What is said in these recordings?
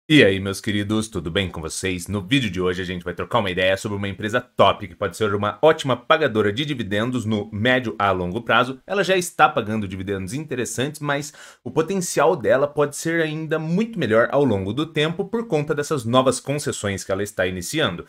E aí, meus queridos, tudo bem com vocês? No vídeo de hoje a gente vai trocar uma ideia sobre uma empresa top que pode ser uma ótima pagadora de dividendos no médio a longo prazo. Ela já está pagando dividendos interessantes, mas o potencial dela pode ser ainda muito melhor ao longo do tempo por conta dessas novas concessões que ela está iniciando.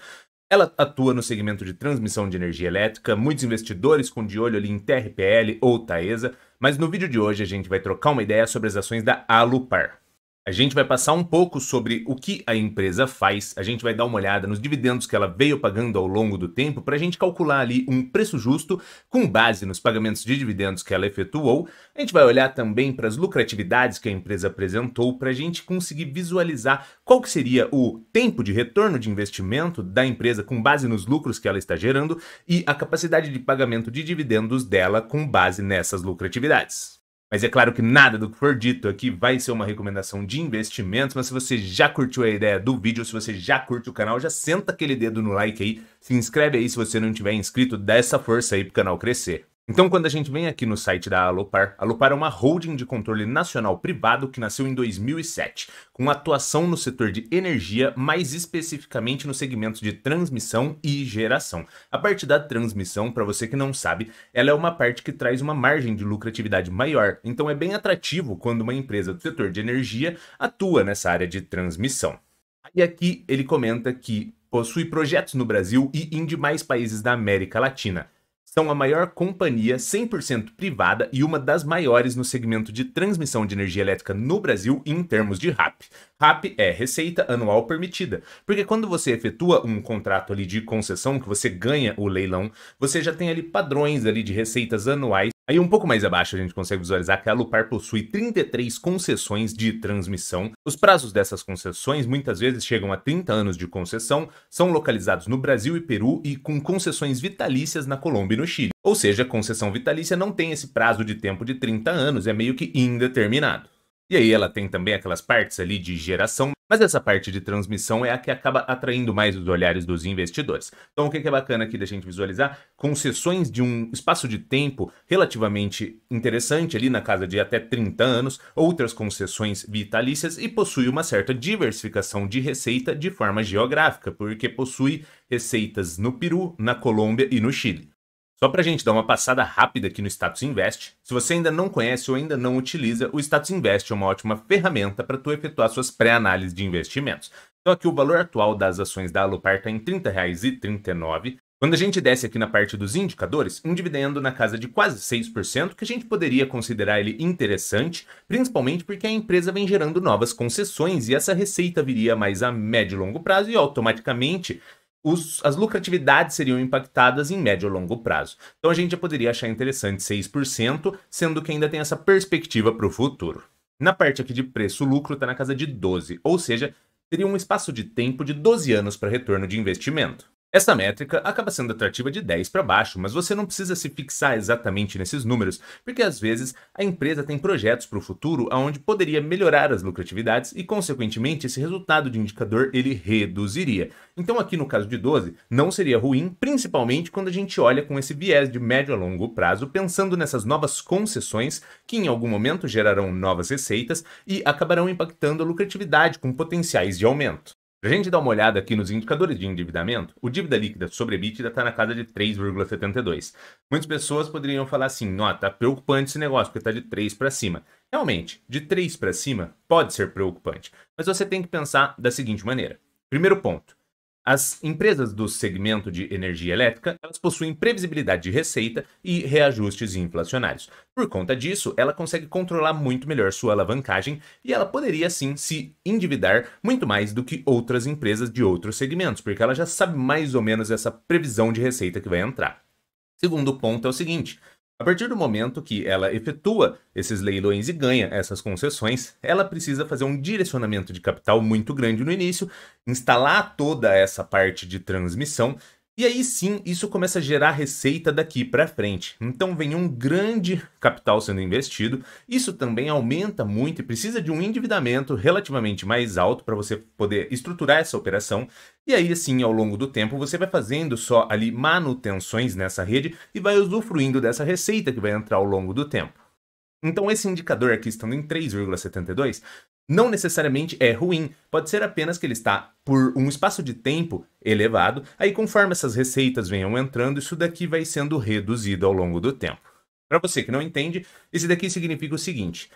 Ela atua no segmento de transmissão de energia elétrica, muitos investidores com de olho ali em TRPL ou Taesa, mas no vídeo de hoje a gente vai trocar uma ideia sobre as ações da Alupar. A gente vai passar um pouco sobre o que a empresa faz, a gente vai dar uma olhada nos dividendos que ela veio pagando ao longo do tempo para a gente calcular ali um preço justo com base nos pagamentos de dividendos que ela efetuou. A gente vai olhar também para as lucratividades que a empresa apresentou para a gente conseguir visualizar qual que seria o tempo de retorno de investimento da empresa com base nos lucros que ela está gerando e a capacidade de pagamento de dividendos dela com base nessas lucratividades. Mas é claro que nada do que for dito aqui vai ser uma recomendação de investimentos, mas se você já curtiu a ideia do vídeo, se você já curte o canal, já senta aquele dedo no like aí, se inscreve aí se você não tiver inscrito, dá essa força aí pro canal crescer. Então, quando a gente vem aqui no site da Alupar, a Alupar é uma holding de controle nacional privado que nasceu em 2007, com atuação no setor de energia, mais especificamente no segmento de transmissão e geração. A parte da transmissão, para você que não sabe, ela é uma parte que traz uma margem de lucratividade maior, então é bem atrativo quando uma empresa do setor de energia atua nessa área de transmissão. E aqui ele comenta que possui projetos no Brasil e em demais países da América Latina. São a maior companhia 100% privada e uma das maiores no segmento de transmissão de energia elétrica no Brasil em termos de RAP. RAP é Receita Anual Permitida, porque quando você efetua um contrato ali de concessão, que você ganha o leilão, você já tem ali padrões ali de receitas anuais. Aí um pouco mais abaixo a gente consegue visualizar que a Alupar possui 33 concessões de transmissão. Os prazos dessas concessões muitas vezes chegam a 30 anos de concessão, são localizados no Brasil e Peru e com concessões vitalícias na Colômbia e no Chile. Ou seja, a concessão vitalícia não tem esse prazo de tempo de 30 anos, é meio que indeterminado. E aí ela tem também aquelas partes ali de geração, mas essa parte de transmissão é a que acaba atraindo mais os olhares dos investidores. Então o que é bacana aqui da gente visualizar? Concessões de um espaço de tempo relativamente interessante, ali na casa de até 30 anos, outras concessões vitalícias e possui uma certa diversificação de receita de forma geográfica, porque possui receitas no Peru, na Colômbia e no Chile. Só para a gente dar uma passada rápida aqui no Status Invest, se você ainda não conhece ou ainda não utiliza, o Status Invest é uma ótima ferramenta para tu efetuar suas pré-análises de investimentos. Então aqui o valor atual das ações da Alupar está em R$ 30,39. Quando a gente desce aqui na parte dos indicadores, um dividendo na casa de quase 6%, que a gente poderia considerar ele interessante, principalmente porque a empresa vem gerando novas concessões e essa receita viria mais a médio e longo prazo e automaticamente as lucratividades seriam impactadas em médio e longo prazo. Então a gente já poderia achar interessante 6%, sendo que ainda tem essa perspectiva para o futuro. Na parte aqui de preço-lucro está na casa de 12, ou seja, teria um espaço de tempo de 12 anos para retorno de investimento. Essa métrica acaba sendo atrativa de 10 para baixo, mas você não precisa se fixar exatamente nesses números, porque às vezes a empresa tem projetos para o futuro onde poderia melhorar as lucratividades e, consequentemente, esse resultado de indicador ele reduziria. Então aqui no caso de 12, não seria ruim, principalmente quando a gente olha com esse viés de médio a longo prazo, pensando nessas novas concessões que em algum momento gerarão novas receitas e acabarão impactando a lucratividade com potenciais de aumento. Para a gente dar uma olhada aqui nos indicadores de endividamento, o dívida líquida sobre EBITDA está na casa de 3,72. Muitas pessoas poderiam falar assim, tá preocupante esse negócio, porque está de 3 para cima. Realmente, de 3 para cima pode ser preocupante, mas você tem que pensar da seguinte maneira. Primeiro ponto. As empresas do segmento de energia elétrica, elas possuem previsibilidade de receita e reajustes inflacionários. Por conta disso, ela consegue controlar muito melhor sua alavancagem e ela poderia sim se endividar muito mais do que outras empresas de outros segmentos, porque ela já sabe mais ou menos essa previsão de receita que vai entrar. Segundo ponto é o seguinte. A partir do momento que ela efetua esses leilões e ganha essas concessões, ela precisa fazer um direcionamento de capital muito grande no início, instalar toda essa parte de transmissão, e aí sim isso começa a gerar receita daqui para frente. Então vem um grande capital sendo investido, isso também aumenta muito e precisa de um endividamento relativamente mais alto para você poder estruturar essa operação. E aí, assim, ao longo do tempo, você vai fazendo só ali manutenções nessa rede e vai usufruindo dessa receita que vai entrar ao longo do tempo. Então, esse indicador aqui, estando em 3,72, não necessariamente é ruim, pode ser apenas que ele está por um espaço de tempo elevado, aí conforme essas receitas venham entrando, isso daqui vai sendo reduzido ao longo do tempo. Para você que não entende, esse daqui significa o seguinte,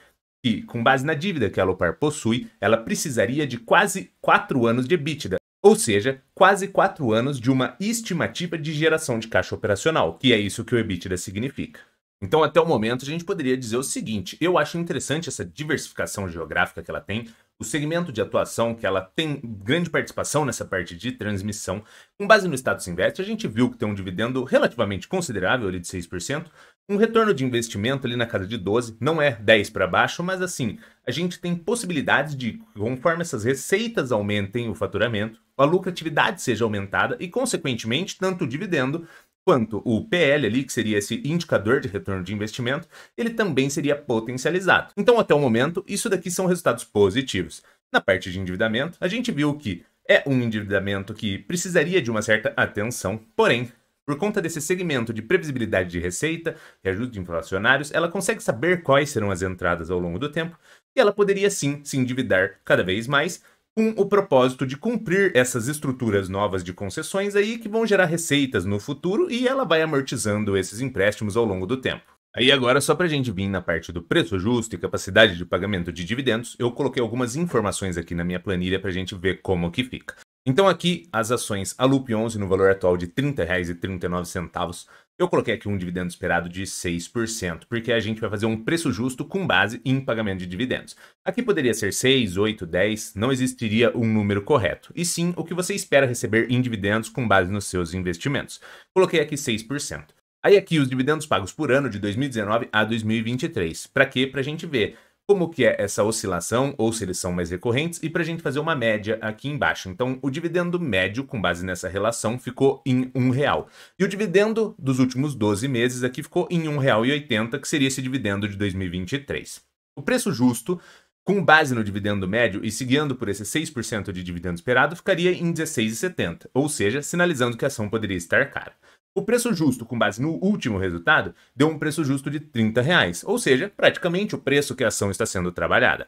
que com base na dívida que a Alupar possui, ela precisaria de quase 4 anos de EBITDA, ou seja, quase 4 anos de uma estimativa de geração de caixa operacional, que é isso que o EBITDA significa. Então, até o momento, a gente poderia dizer o seguinte, eu acho interessante essa diversificação geográfica que ela tem, o segmento de atuação que ela tem grande participação nessa parte de transmissão. Com base no status invest, a gente viu que tem um dividendo relativamente considerável ali de 6%, um retorno de investimento ali na casa de 12%, não é 10% para baixo, mas assim, a gente tem possibilidades de, conforme essas receitas aumentem o faturamento, a lucratividade seja aumentada e, consequentemente, tanto o dividendo quanto o PL ali, que seria esse indicador de retorno de investimento, ele também seria potencializado. Então, até o momento, isso daqui são resultados positivos. Na parte de endividamento, a gente viu que é um endividamento que precisaria de uma certa atenção, porém, por conta desse segmento de previsibilidade de receita e ajustes inflacionários, ela consegue saber quais serão as entradas ao longo do tempo e ela poderia sim se endividar cada vez mais, com o propósito de cumprir essas estruturas novas de concessões aí que vão gerar receitas no futuro e ela vai amortizando esses empréstimos ao longo do tempo. Aí agora, só para a gente vir na parte do preço justo e capacidade de pagamento de dividendos, eu coloquei algumas informações aqui na minha planilha para a gente ver como que fica. Então aqui, as ações Alup 11 no valor atual de R$ 30,39, eu coloquei aqui um dividendo esperado de 6%, porque a gente vai fazer um preço justo com base em pagamento de dividendos. Aqui poderia ser 6, 8, 10, não existiria um número correto, e sim o que você espera receber em dividendos com base nos seus investimentos. Coloquei aqui 6%. Aí aqui os dividendos pagos por ano de 2019 a 2023. Para quê? Para a gente ver como que é essa oscilação, ou se eles são mais recorrentes, e para a gente fazer uma média aqui embaixo. Então, o dividendo médio, com base nessa relação, ficou em R$1. E o dividendo dos últimos 12 meses aqui ficou em R$1,80, que seria esse dividendo de 2023. O preço justo, com base no dividendo médio e seguindo por esse 6% de dividendo esperado, ficaria em R$16,70, ou seja, sinalizando que a ação poderia estar cara. O preço justo, com base no último resultado, deu um preço justo de R$30, ou seja, praticamente o preço que a ação está sendo trabalhada.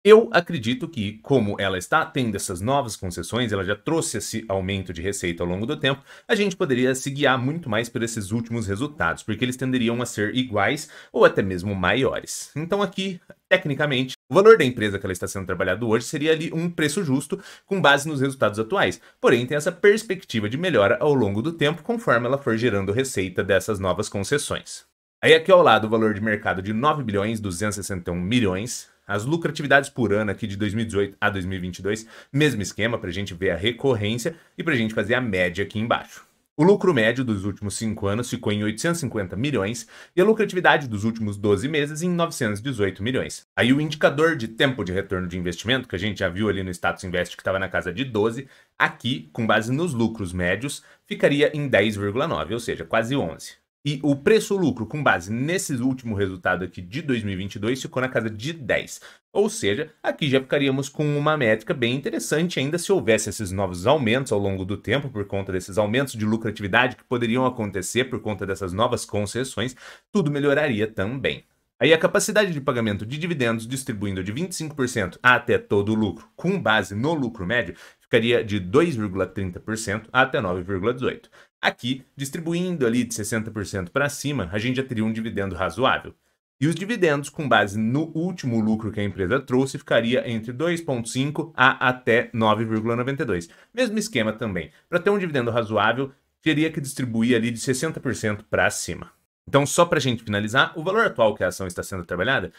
Eu acredito que, como ela está tendo essas novas concessões, ela já trouxe esse aumento de receita ao longo do tempo, a gente poderia se guiar muito mais por esses últimos resultados, porque eles tenderiam a ser iguais ou até mesmo maiores. Então aqui, tecnicamente, o valor da empresa que ela está sendo trabalhado hoje seria ali um preço justo com base nos resultados atuais, porém tem essa perspectiva de melhora ao longo do tempo conforme ela for gerando receita dessas novas concessões. Aí aqui ao lado o valor de mercado de 9.261 milhões, as lucratividades por ano aqui de 2018 a 2022, mesmo esquema para a gente ver a recorrência e para a gente fazer a média aqui embaixo. O lucro médio dos últimos 5 anos ficou em 850 milhões e a lucratividade dos últimos 12 meses em 918 milhões. Aí o indicador de tempo de retorno de investimento, que a gente já viu ali no status invest que estava na casa de 12, aqui, com base nos lucros médios, ficaria em 10,9, ou seja, quase 11. E o preço-lucro, com base nesse último resultado aqui de 2022, ficou na casa de 10. Ou seja, aqui já ficaríamos com uma métrica bem interessante ainda se houvesse esses novos aumentos ao longo do tempo, por conta desses aumentos de lucratividade que poderiam acontecer por conta dessas novas concessões, tudo melhoraria também. Aí a capacidade de pagamento de dividendos distribuindo de 25% até todo o lucro, com base no lucro médio, ficaria de 2,30% até 9,18%. Aqui, distribuindo ali de 60% para cima, a gente já teria um dividendo razoável. E os dividendos, com base no último lucro que a empresa trouxe, ficaria entre 2,5 a até 9,92. Mesmo esquema também. Para ter um dividendo razoável, teria que distribuir ali de 60% para cima. Então, só para a gente finalizar, o valor atual que a ação está sendo trabalhada,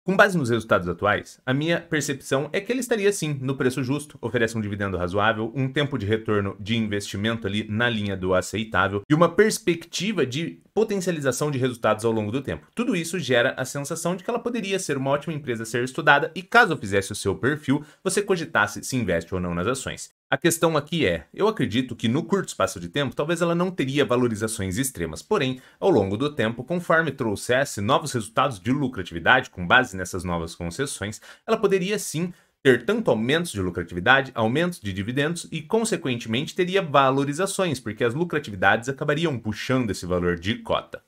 com base nos resultados atuais, a minha percepção é que ele estaria sim no preço justo, oferece um dividendo razoável, um tempo de retorno de investimento ali na linha do aceitável e uma perspectiva de potencialização de resultados ao longo do tempo. Tudo isso gera a sensação de que ela poderia ser uma ótima empresa a ser estudada e caso fizesse o seu perfil, você cogitasse se investe ou não nas ações. A questão aqui é, eu acredito que no curto espaço de tempo, talvez ela não teria valorizações extremas, porém, ao longo do tempo, conforme trouxesse novos resultados de lucratividade com base nessas novas concessões, ela poderia sim ter tanto aumentos de lucratividade, aumentos de dividendos e, consequentemente, teria valorizações, porque as lucratividades acabariam puxando esse valor de cota.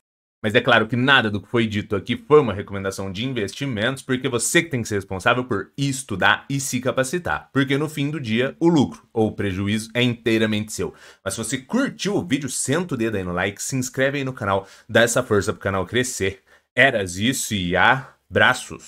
Mas é claro que nada do que foi dito aqui foi uma recomendação de investimentos, porque você que tem que ser responsável por estudar e se capacitar. Porque no fim do dia, o lucro ou o prejuízo é inteiramente seu. Mas se você curtiu o vídeo, senta o dedo aí no like, se inscreve aí no canal, dá essa força pro canal crescer. Eras isso e abraços!